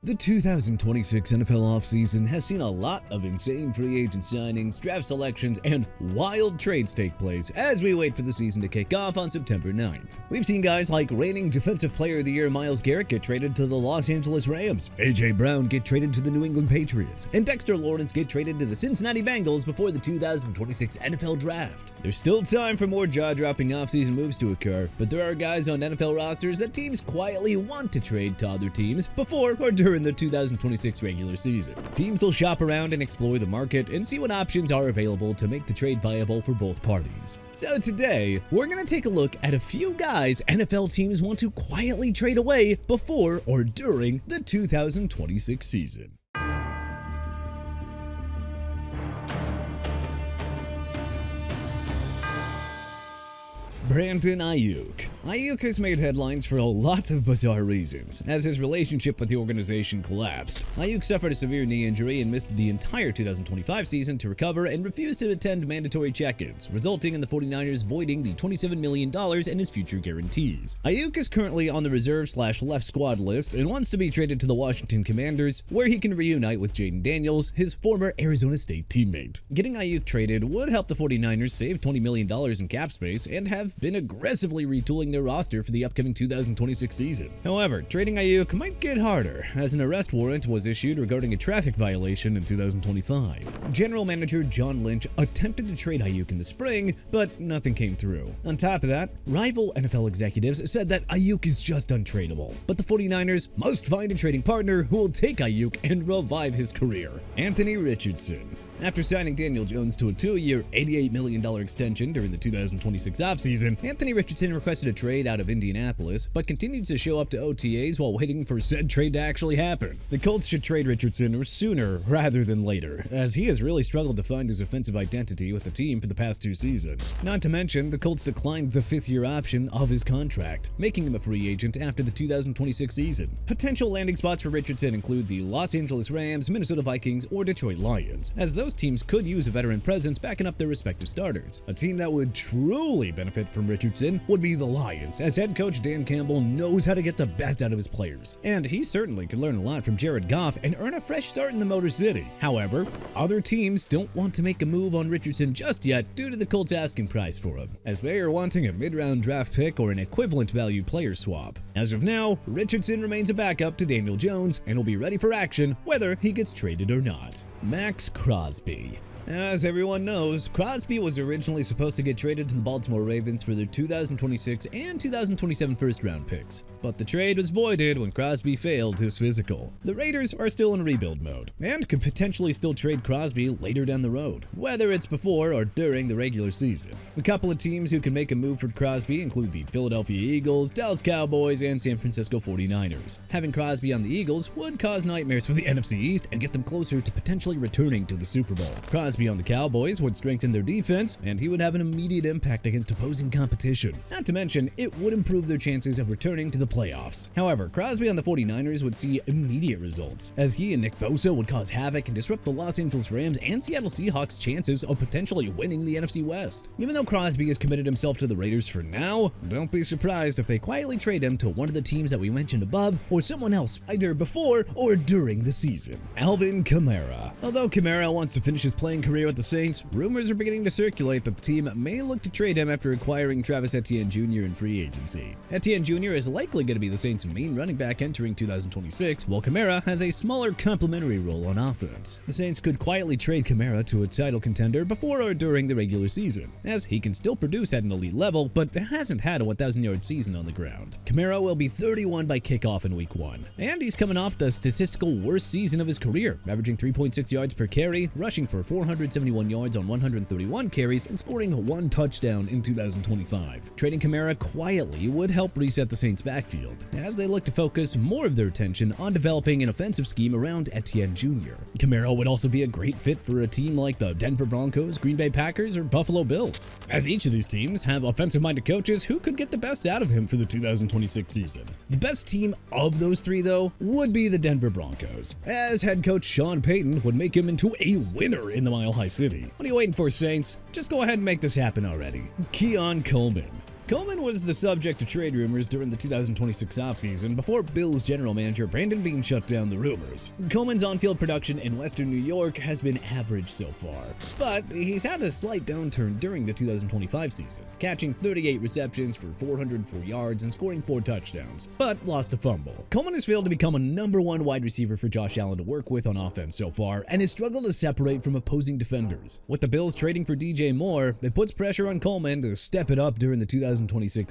The 2026 NFL offseason has seen a lot of insane free agent signings, draft selections, and wild trades take place as we wait for the season to kick off on September 9th. We've seen guys like reigning Defensive Player of the Year Myles Garrett get traded to the Los Angeles Rams, A.J. Brown get traded to the New England Patriots, and Dexter Lawrence get traded to the Cincinnati Bengals before the 2026 NFL Draft. There's still time for more jaw-dropping offseason moves to occur, but there are guys on NFL rosters that teams quietly want to trade to other teams before or during the 2026 regular season. Teams will shop around and explore the market and see what options are available to make the trade viable for both parties. So today, we're going to take a look at a few guys NFL teams want to quietly trade away before or during the 2026 season. Brandon Aiyuk. Aiyuk has made headlines for a lot of bizarre reasons, as his relationship with the organization collapsed. Aiyuk suffered a severe knee injury and missed the entire 2025 season to recover and refused to attend mandatory check-ins, resulting in the 49ers voiding the $27 million in his future guarantees. Aiyuk is currently on the reserve/left squad list and wants to be traded to the Washington Commanders, where he can reunite with Jaden Daniels, his former Arizona State teammate. Getting Aiyuk traded would help the 49ers save $20 million in cap space and have been aggressively retooling their roster for the upcoming 2026 season. However, trading Aiyuk might get harder, as an arrest warrant was issued regarding a traffic violation in 2025. General Manager John Lynch attempted to trade Aiyuk in the spring, but nothing came through. On top of that, rival NFL executives said that Aiyuk is just untradeable, but the 49ers must find a trading partner who will take Aiyuk and revive his career. Anthony Richardson. After signing Daniel Jones to a 2-year, $88 million extension during the 2026 offseason, Anthony Richardson requested a trade out of Indianapolis, but continued to show up to OTAs while waiting for said trade to actually happen. The Colts should trade Richardson sooner rather than later, as he has really struggled to find his offensive identity with the team for the past 2 seasons. Not to mention, the Colts declined the 5th-year option of his contract, making him a free agent after the 2026 season. Potential landing spots for Richardson include the Los Angeles Rams, Minnesota Vikings, or Detroit Lions, as those teams could use a veteran presence backing up their respective starters. A team that would truly benefit from Richardson would be the Lions, as head coach Dan Campbell knows how to get the best out of his players. And he certainly could learn a lot from Jared Goff and earn a fresh start in the Motor City. However, other teams don't want to make a move on Richardson just yet due to the Colts' asking price for him, as they are wanting a mid-round draft pick or an equivalent value player swap. As of now, Richardson remains a backup to Daniel Jones and will be ready for action whether he gets traded or not. Maxx Crosby. As everyone knows, Crosby was originally supposed to get traded to the Baltimore Ravens for their 2026 and 2027 first-round picks, but the trade was voided when Crosby failed his physical. The Raiders are still in rebuild mode, and could potentially still trade Crosby later down the road, whether it's before or during the regular season. A couple of teams who can make a move for Crosby include the Philadelphia Eagles, Dallas Cowboys, and San Francisco 49ers. Having Crosby on the Eagles would cause nightmares for the NFC East and get them closer to potentially returning to the Super Bowl. Crosby on the Cowboys would strengthen their defense, and he would have an immediate impact against opposing competition. Not to mention, it would improve their chances of returning to the playoffs. However, Crosby on the 49ers would see immediate results, as he and Nick Bosa would cause havoc and disrupt the Los Angeles Rams and Seattle Seahawks' chances of potentially winning the NFC West. Even though Crosby has committed himself to the Raiders for now, don't be surprised if they quietly trade him to one of the teams that we mentioned above, or someone else, either before or during the season. Alvin Kamara. Although Kamara wants to finish his playing career with the Saints, rumors are beginning to circulate that the team may look to trade him after acquiring Travis Etienne Jr. in free agency. Etienne Jr. is likely going to be the Saints' main running back entering 2026, while Kamara has a smaller complementary role on offense. The Saints could quietly trade Kamara to a title contender before or during the regular season, as he can still produce at an elite level, but hasn't had a 1,000-yard season on the ground. Kamara will be 31 by kickoff in Week 1, and he's coming off the statistical worst season of his career, averaging 3.6 yards per carry, rushing for 471 yards on 131 carries, and scoring 1 touchdown in 2025. Trading Kamara quietly would help reset the Saints' backfield, as they look to focus more of their attention on developing an offensive scheme around Etienne Jr. Kamara would also be a great fit for a team like the Denver Broncos, Green Bay Packers, or Buffalo Bills, as each of these teams have offensive-minded coaches who could get the best out of him for the 2026 season. The best team of those three, though, would be the Denver Broncos, as head coach Sean Payton would make him into a winner in the Mile High City. What are you waiting for, Saints? Just go ahead and make this happen already. Keon Coleman. Coleman was the subject of trade rumors during the 2026 offseason before Bills general manager Brandon Beane shut down the rumors. Coleman's on-field production in Western New York has been average so far, but he's had a slight downturn during the 2025 season, catching 38 receptions for 404 yards and scoring 4 touchdowns, but lost a fumble. Coleman has failed to become a #1 wide receiver for Josh Allen to work with on offense so far, and has struggled to separate from opposing defenders. With the Bills trading for DJ Moore, it puts pressure on Coleman to step it up during the 2026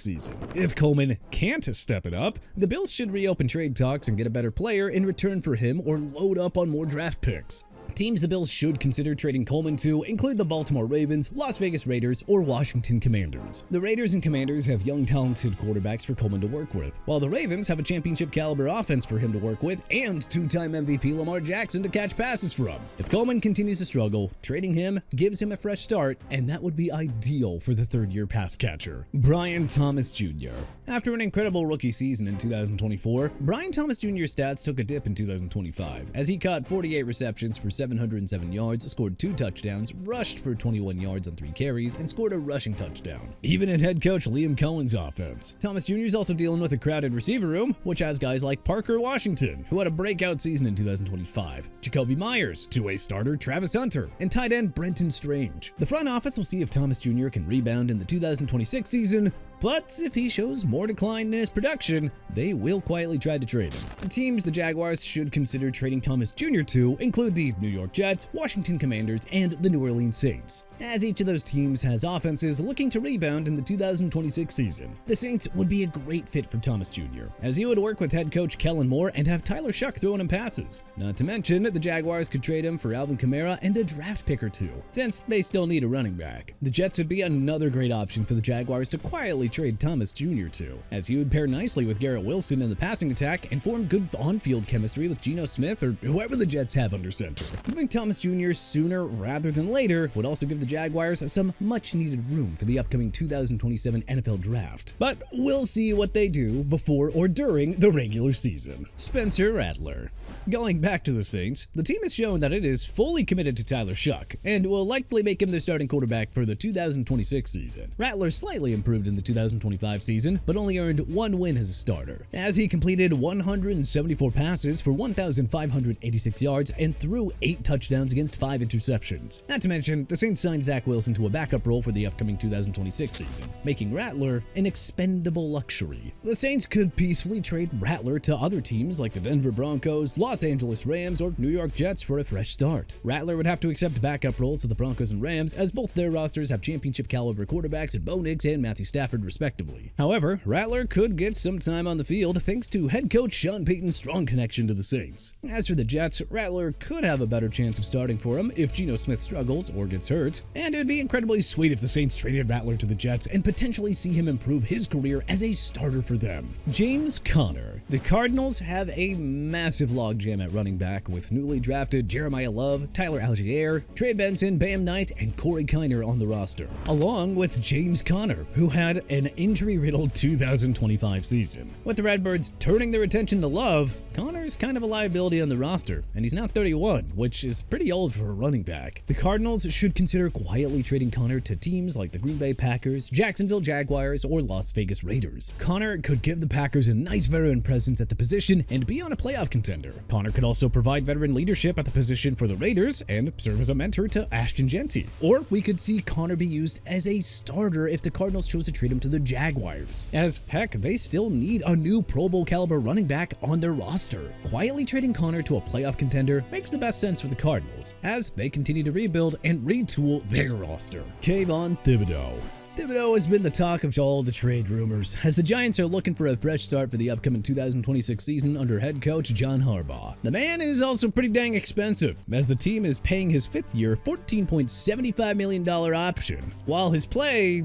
season. If Coleman can't step it up, the Bills should reopen trade talks and get a better player in return for him or load up on more draft picks. Teams the Bills should consider trading Coleman to include the Baltimore Ravens, Las Vegas Raiders, or Washington Commanders. The Raiders and Commanders have young, talented quarterbacks for Coleman to work with, while the Ravens have a championship-caliber offense for him to work with and 2-time MVP Lamar Jackson to catch passes from. If Coleman continues to struggle, trading him gives him a fresh start, and that would be ideal for the third-year pass catcher. Brian Thomas Jr. After an incredible rookie season in 2024, Brian Thomas Jr.'s stats took a dip in 2025, as he caught 48 receptions for 707 yards, scored 2 touchdowns, rushed for 21 yards on 3 carries, and scored a rushing touchdown, even in head coach Liam Cohen's offense. Thomas Jr. is also dealing with a crowded receiver room, which has guys like Parker Washington, who had a breakout season in 2025, Jacoby Myers, 2-way starter Travis Hunter, and tight end Brenton Strange. The front office will see if Thomas Jr. can rebound in the 2026 season, but if he shows more decline in his production, they will quietly try to trade him. The teams the Jaguars should consider trading Thomas Jr. to include the New York Jets, Washington Commanders, and the New Orleans Saints, as each of those teams has offenses looking to rebound in the 2026 season. The Saints would be a great fit for Thomas Jr., as he would work with head coach Kellen Moore and have Tyler Shuck throwing him passes. Not to mention, the Jaguars could trade him for Alvin Kamara and a draft pick or 2, since they still need a running back. The Jets would be another great option for the Jaguars to quietly trade Thomas Jr. to, as he would pair nicely with Garrett Wilson in the passing attack and form good on-field chemistry with Geno Smith or whoever the Jets have under center. Moving Thomas Jr. sooner rather than later would also give the Jaguars some much-needed room for the upcoming 2027 NFL Draft, but we'll see what they do before or during the regular season. Spencer Rattler. Going back to the Saints, the team has shown that it is fully committed to Tyler Shuck and will likely make him their starting quarterback for the 2026 season. Rattler slightly improved in the 2025 season, but only earned 1 win as a starter, as he completed 174 passes for 1,586 yards and threw 8 touchdowns against 5 interceptions. Not to mention, the Saints signed Zach Wilson to a backup role for the upcoming 2026 season, making Rattler an expendable luxury. The Saints could peacefully trade Rattler to other teams like the Denver Broncos, Los Angeles Rams, or New York Jets for a fresh start. Rattler would have to accept backup roles to the Broncos and Rams, as both their rosters have championship-caliber quarterbacks in Bo Nix and Matthew Stafford, respectively. However, Rattler could get some time on the field thanks to head coach Sean Payton's strong connection to the Saints. As for the Jets, Rattler could have a better chance of starting for him if Geno Smith struggles or gets hurt, and it'd be incredibly sweet if the Saints traded Rattler to the Jets and potentially see him improve his career as a starter for them. James Conner. The Cardinals have a massive logjam at running back with newly drafted Jeremiah Love, Tyler Algier, Trey Benson, Bam Knight, and Corey Kiner on the roster, along with James Conner, who had an injury-riddled 2025 season. With the Redbirds turning their attention to Love, Conner's kind of a liability on the roster, and he's now 31, which is pretty old for a running back. The Cardinals should consider quietly trading Conner to teams like the Green Bay Packers, Jacksonville Jaguars, or Las Vegas Raiders. Conner could give the Packers a nice veteran presence at the position and be on a playoff contender. Conner could also provide veteran leadership at the position for the Raiders and serve as a mentor to Ashton Genty. Or we could see Conner be used as a starter if the Cardinals chose to trade him to the Jaguars, as heck, they still need a new Pro Bowl caliber running back on their roster. Quietly trading Conner to a playoff contender makes the best sense for the Cardinals, as they continue to rebuild and retool their roster. Kayvon Thibodeaux. Thibodeaux has been the talk of all the trade rumors, as the Giants are looking for a fresh start for the upcoming 2026 season under head coach John Harbaugh. The man is also pretty dang expensive, as the team is paying his 5th year $14.75 million option, while his play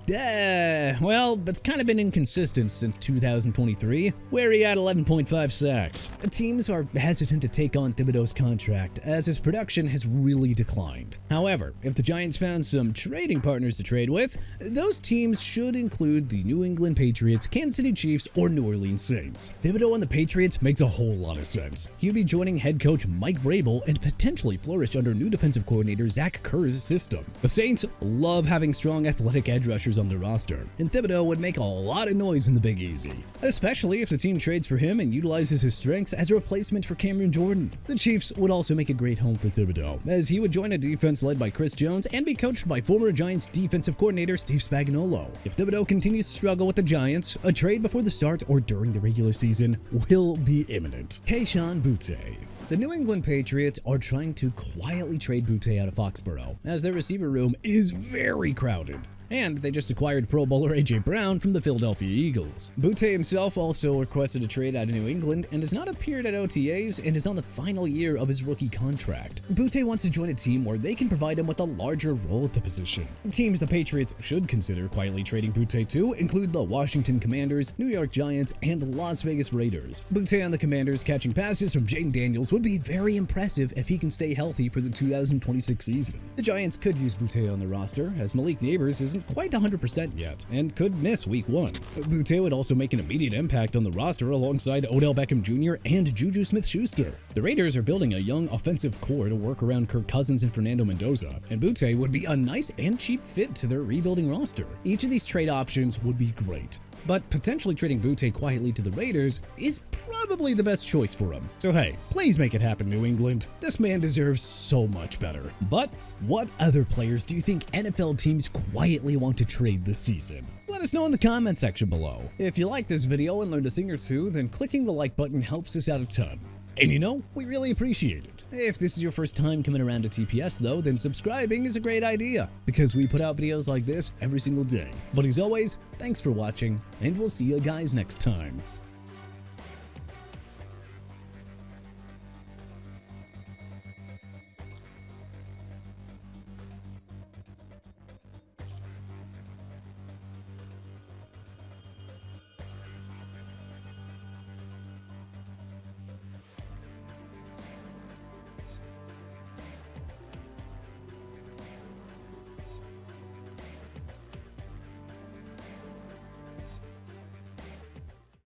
well, it's kind of been inconsistent since 2023, where he had 11.5 sacks. Teams are hesitant to take on Thibodeaux's contract, as his production has really declined. However, if the Giants found some trading partners to trade with, those teams should include the New England Patriots, Kansas City Chiefs, or New Orleans Saints. Thibodeaux and the Patriots makes a whole lot of sense. He would be joining head coach Mike Vrabel and potentially flourish under new defensive coordinator Zach Kerr's system. The Saints love having strong athletic edge rushers players on their roster, and Thibodeaux would make a lot of noise in the Big Easy, especially if the team trades for him and utilizes his strengths as a replacement for Cameron Jordan. The Chiefs would also make a great home for Thibodeaux, as he would join a defense led by Chris Jones and be coached by former Giants defensive coordinator Steve Spagnuolo. If Thibodeaux continues to struggle with the Giants, a trade before the start or during the regular season will be imminent. Kayshon Boutte. The New England Patriots are trying to quietly trade Boutte out of Foxborough, as their receiver room is very crowded. And they just acquired Pro Bowler A.J. Brown from the Philadelphia Eagles. Boutte himself also requested a trade out of New England and has not appeared at OTAs and is on the final year of his rookie contract. Boutte wants to join a team where they can provide him with a larger role at the position. Teams the Patriots should consider quietly trading Boutte to include the Washington Commanders, New York Giants, and Las Vegas Raiders. Boutte on the Commanders catching passes from Jaden Daniels would be very impressive if he can stay healthy for the 2026 season. The Giants could use Boutte on the roster, as Malik Neighbors isn't quite 100% yet and could miss week 1. Boutte would also make an immediate impact on the roster alongside Odell Beckham Jr. and Juju Smith-Schuster. The Raiders are building a young offensive core to work around Kirk Cousins and Fernando Mendoza, and Boutte would be a nice and cheap fit to their rebuilding roster. Each of these trade options would be great, but potentially trading Boutte quietly to the Raiders is probably the best choice for him. So hey, please make it happen, New England. This man deserves so much better. But what other players do you think NFL teams quietly want to trade this season? Let us know in the comment section below. If you liked this video and learned a thing or two, then clicking the like button helps us out a ton. And you know, we really appreciate it. If this is your first time coming around to TPS though, then subscribing is a great idea, because we put out videos like this every single day. But as always, thanks for watching, and we'll see you guys next time.